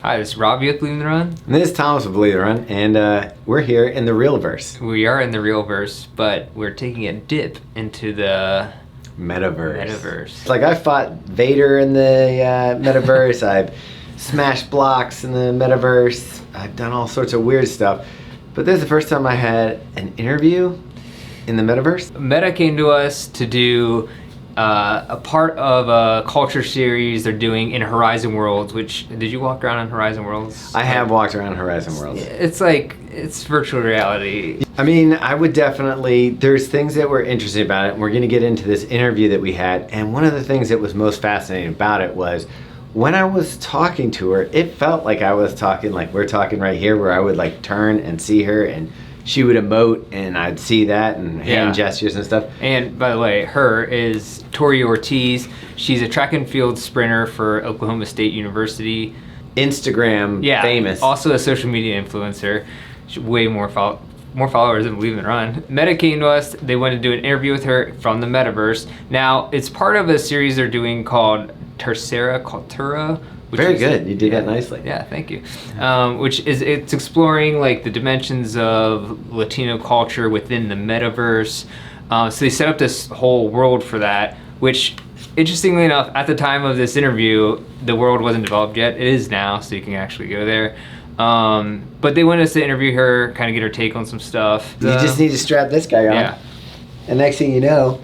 Hi, this is Robbie with Believe in the Run. And this is Thomas with Believe in the Run, and we're here in the Realverse. We are in the Realverse, but we're taking a dip into the Metaverse. It's like I fought Vader in the Metaverse. I've smashed blocks in the Metaverse. I've done all sorts of weird stuff. But this is the first time I had an interview in the Metaverse. Meta came to us to do a part of a culture series they're doing in Horizon Worlds, which, did you walk around in Horizon Worlds? I have walked around Horizon Worlds. It's virtual reality. I mean, I would definitely, there's things that were interesting about it, and we're going to get into this interview that we had, and one of the things that was most fascinating about it was when I was talking to her, it felt like I was talking like we're talking right here, where I would like turn and see her and she would emote and I'd see that and hand gestures and stuff. And by the way, her is Tori Ortiz. She's a track and field sprinter for Oklahoma State University. Instagram famous. Also a social media influencer. She's way more followers than Believe in the Run. Meta came to us. They wanted to do an interview with her from the Metaverse. Now, it's part of a series they're doing called Tercera Cultura. Very good. You did that nicely. Yeah, thank you. It's exploring like the dimensions of Latino culture within the Metaverse. So they set up this whole world for that, which, interestingly enough, at the time of this interview, the world wasn't developed yet. It is now, so you can actually go there. But they wanted us to interview her, kind of get her take on some stuff. You just need to strap this guy on. Yeah. And next thing you know,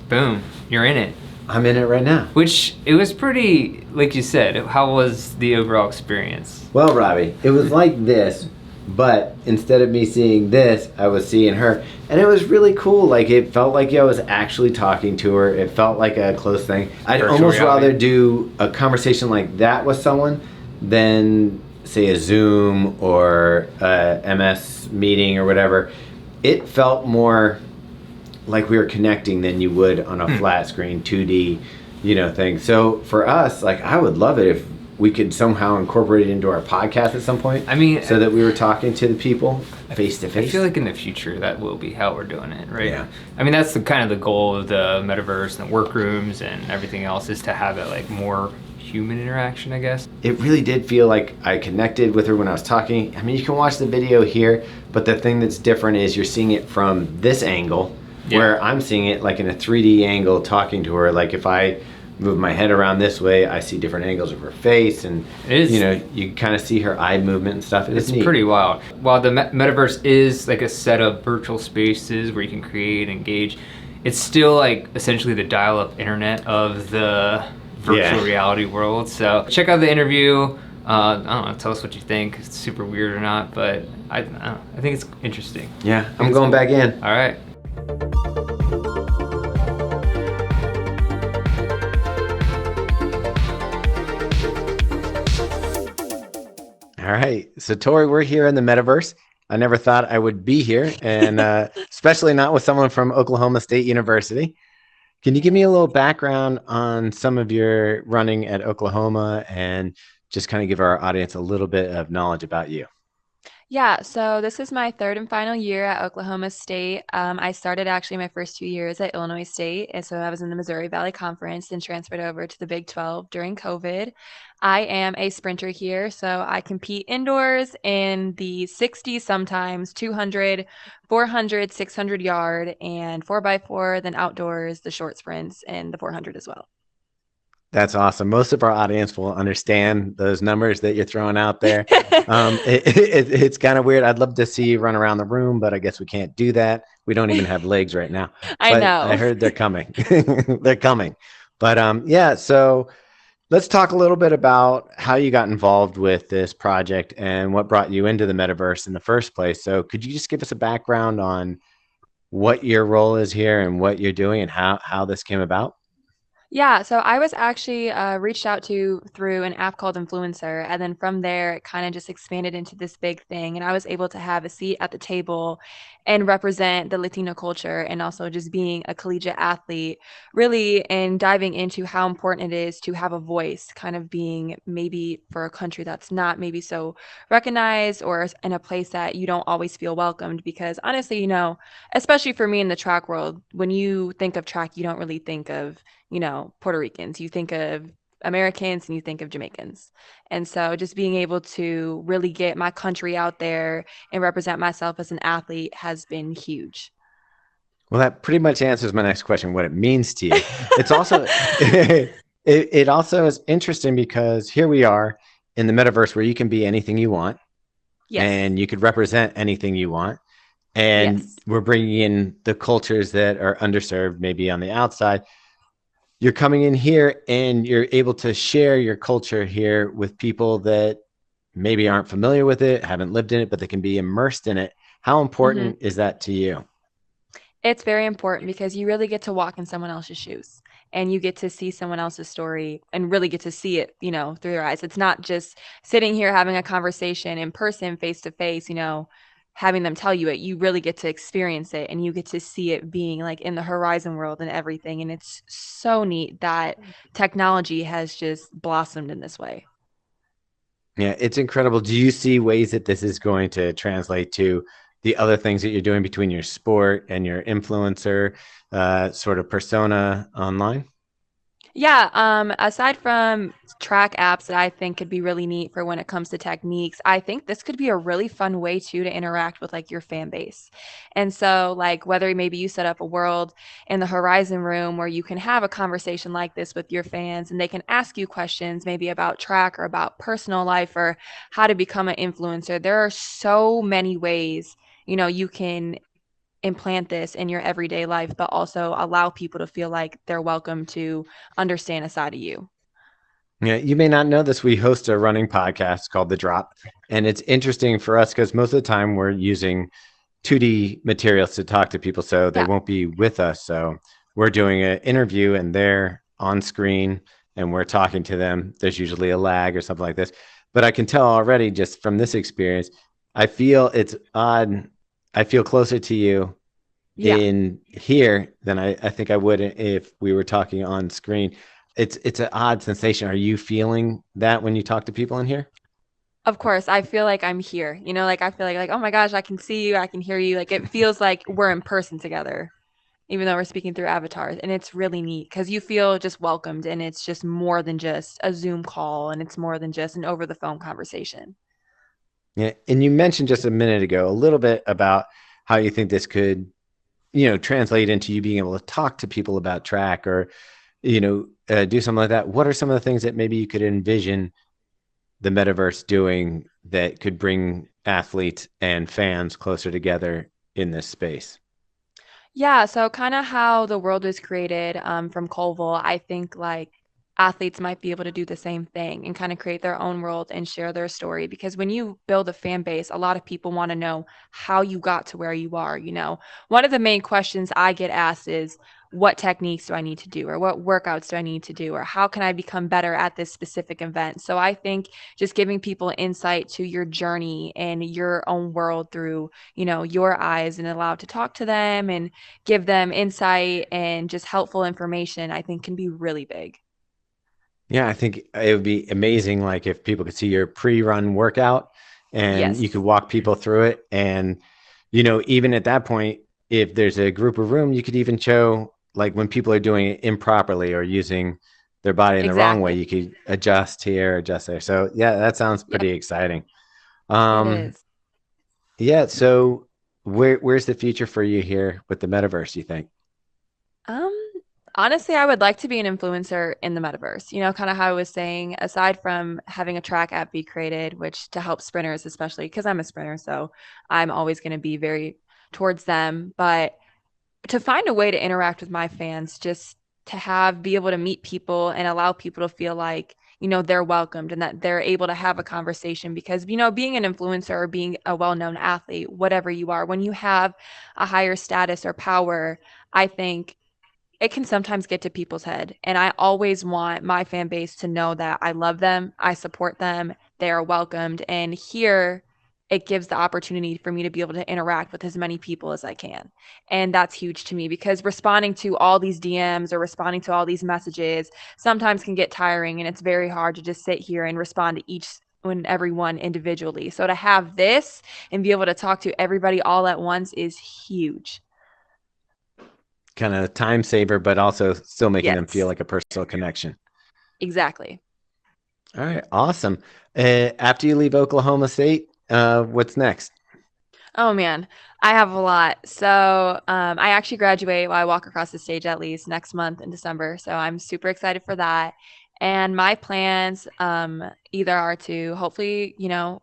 boom, you're in it. I'm in it right now. Which, it was pretty, like you said, how was the overall experience? Well, Robbie, it was like this, but instead of me seeing this, I was seeing her. And it was really cool. Like, it felt like I was actually talking to her. It felt like a close thing. I'd almost rather do a conversation like that with someone than, say, a Zoom or a MS meeting or whatever. It felt more like we were connecting than you would on a flat screen 2D, thing. So for us, like, I would love it if we could somehow incorporate it into our podcast at some point. I mean, so that we were talking to the people face to face. I feel like in the future that will be how we're doing it, right? Yeah. I mean, that's the kind of the goal of the Metaverse and the workrooms and everything else, is to have it like more human interaction, I guess. It really did feel like I connected with her when I was talking. I mean, you can watch the video here, but the thing that's different is you're seeing it from this angle. Yeah. Where I'm seeing it like in a 3D angle, talking to her. Like if I move my head around this way, I see different angles of her face, and you kind of see her eye movement and stuff. It's pretty wild. While the Metaverse is like a set of virtual spaces where you can create, engage, it's still like essentially the dial-up internet of the virtual reality world. So check out the interview. I don't know, tell us what you think. It's super weird or not, but I don't know. I think it's interesting. Yeah, I'm going back in. All right. All right, so Tori, we're here in the Metaverse. I never thought I would be here, and especially not with someone from Oklahoma State University. Can you give me a little background on some of your running at Oklahoma and just kind of give our audience a little bit of knowledge about you? Yeah, so this is my third and final year at Oklahoma State. I started actually my first 2 years at Illinois State, and so I was in the Missouri Valley Conference and transferred over to the Big 12 during COVID. I am a sprinter here, so I compete indoors in the 60, sometimes 200, 400, 600 yard, and 4x4, then outdoors, the short sprints, and the 400 as well. That's awesome. Most of our audience will understand those numbers that you're throwing out there. It's kind of weird. I'd love to see you run around the room, but I guess we can't do that. We don't even have legs right now. I know. I heard they're coming. They're coming. But so let's talk a little bit about how you got involved with this project and what brought you into the Metaverse in the first place. So could you just give us a background on what your role is here and what you're doing and how this came about? Yeah, so I was actually reached out to through an app called Influencer, and then from there it kind of just expanded into this big thing, and I was able to have a seat at the table and represent the Latino culture, and also just being a collegiate athlete, really, and diving into how important it is to have a voice, kind of being maybe for a country that's not maybe so recognized, or in a place that you don't always feel welcomed, because honestly, especially for me in the track world, when you think of track, you don't really think of Puerto Ricans. You think of Americans and you think of Jamaicans. And so just being able to really get my country out there and represent myself as an athlete has been huge. Well, that pretty much answers my next question, what it means to you. It's also it also is interesting because here we are in the metaverse where you can be anything you want Yes. and you could represent anything you want. And Yes. we're bringing in the cultures that are underserved, maybe on the outside. You're coming in here and you're able to share your culture here with people that maybe aren't familiar with it, haven't lived in it, but they can be immersed in it. How Mhm. important is that to you? It's very important because you really get to walk in someone else's shoes and you get to see someone else's story and really get to see it, through their eyes. It's not just sitting here having a conversation in person, face to face, having them tell you it. You really get to experience it and you get to see it being like in the horizon world and everything. And it's so neat that technology has just blossomed in this way. Yeah, it's incredible. Do you see ways that this is going to translate to the other things that you're doing between your sport and your influencer sort of persona online? Yeah, aside from track apps that I think could be really neat for when it comes to techniques, I think this could be a really fun way too to interact with like your fan base. And so like whether maybe you set up a world in the Horizon room where you can have a conversation like this with your fans and they can ask you questions maybe about track or about personal life or how to become an influencer. There are so many ways, you can implant this in your everyday life, but also allow people to feel like they're welcome to understand a side of you. Yeah, you may not know this. We host a running podcast called The Drop. And it's interesting for us because most of the time we're using 2D materials to talk to people, so they Yeah. won't be with us. So we're doing an interview and they're on screen and we're talking to them. There's usually a lag or something like this. But I can tell already just from this experience, I feel it's odd. I feel closer to you Yeah. in here than I think I would if we were talking on screen. It's an odd sensation. Are you feeling that when you talk to people in here? Of course, I feel like I'm here. Like I feel like oh my gosh, I can see you, I can hear you. Like it feels like we're in person together, even though we're speaking through avatars. And it's really neat because you feel just welcomed and it's just more than just a Zoom call and it's more than just an over the phone conversation. Yeah, and you mentioned just a minute ago a little bit about how you think this could, translate into you being able to talk to people about track or, do something like that. What are some of the things that maybe you could envision the metaverse doing that could bring athletes and fans closer together in this space? Yeah, so kind of how the world was created from COVL, I think like athletes might be able to do the same thing and kind of create their own world and share their story. Because when you build a fan base, a lot of people want to know how you got to where you are. One of the main questions I get asked is, what techniques do I need to do, or what workouts do I need to do, or how can I become better at this specific event? So I think just giving people insight to your journey and your own world through, your eyes and allowed to talk to them and give them insight and just helpful information, I think can be really big. Yeah, I think it would be amazing, like if people could see your pre-run workout and you could Yes, walk people through it. And, even at that point, if there's a group of room, you could even show like when people are doing it improperly or using their body in the wrong way, exactly. you could adjust here, adjust there. So yeah, that sounds Yep, pretty exciting. it Um, is. yeah, so where's the future for you here with the metaverse, you think? Um, Honestly, I would like to be an influencer in the metaverse. Kind of how I was saying, aside from having a track app be created, which to help sprinters, especially because I'm a sprinter, so I'm always going to be very towards them. But to find a way to interact with my fans, just to be able to meet people and allow people to feel like, they're welcomed and that they're able to have a conversation because, being an influencer or being a well-known athlete, whatever you are, when you have a higher status or power, I think it can sometimes get to people's head. And I always want my fan base to know that I love them, I support them, they are welcomed. And here it gives the opportunity for me to be able to interact with as many people as I can. And that's huge to me because responding to all these DMs or responding to all these messages sometimes can get tiring. And it's very hard to just sit here and respond to each and everyone individually. So to have this and be able to talk to everybody all at once is huge. Kind of time saver, but also still making them feel Yes. like a personal connection. Exactly. All right, awesome. After you leave Oklahoma State, what's next? Oh man, I have a lot. So I actually graduate while I walk across the stage at least next month in December. So I'm super excited for that. And my plans either are to hopefully,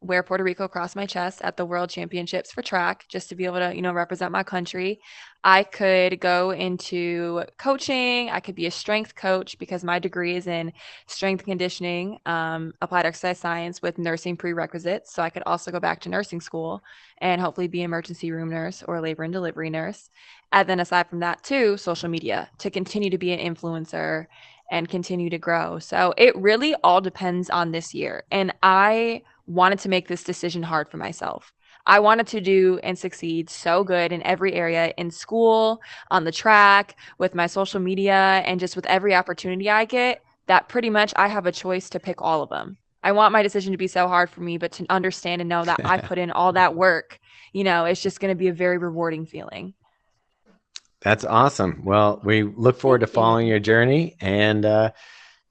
wear Puerto Rico across my chest at the World Championships for track, just to be able to, represent my country. I could go into coaching. I could be a strength coach because my degree is in strength and conditioning, applied exercise science with nursing prerequisites. So I could also go back to nursing school and hopefully be an emergency room nurse or labor and delivery nurse. And then aside from that, too, social media to continue to be an influencer and continue to grow. So it really all depends on this year. And I wanted to make this decision hard for myself. I wanted to do and succeed so good in every area in school, on the track, with my social media, and just with every opportunity I get that pretty much I have a choice to pick all of them. I want my decision to be so hard for me, but to understand and know that I put in all that work, it's just going to be a very rewarding feeling. That's awesome. Well, we look forward to Thank following you. your journey, and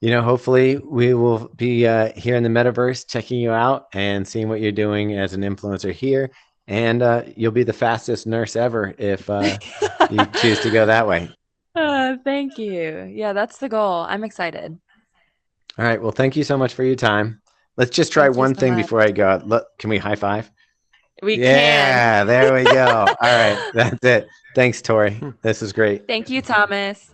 hopefully we will be here in the metaverse checking you out and seeing what you're doing as an influencer here. And you'll be the fastest nurse ever if you choose to go that way. Thank you. Yeah, that's the goal. I'm excited. All right. Well, thank you so much for your time. Let's just try Thank you one so thing much. before I go. Look, can we high five? We can. Yeah, there we go. All right. That's it. Thanks, Tori. This is great. Thank you, Thomas.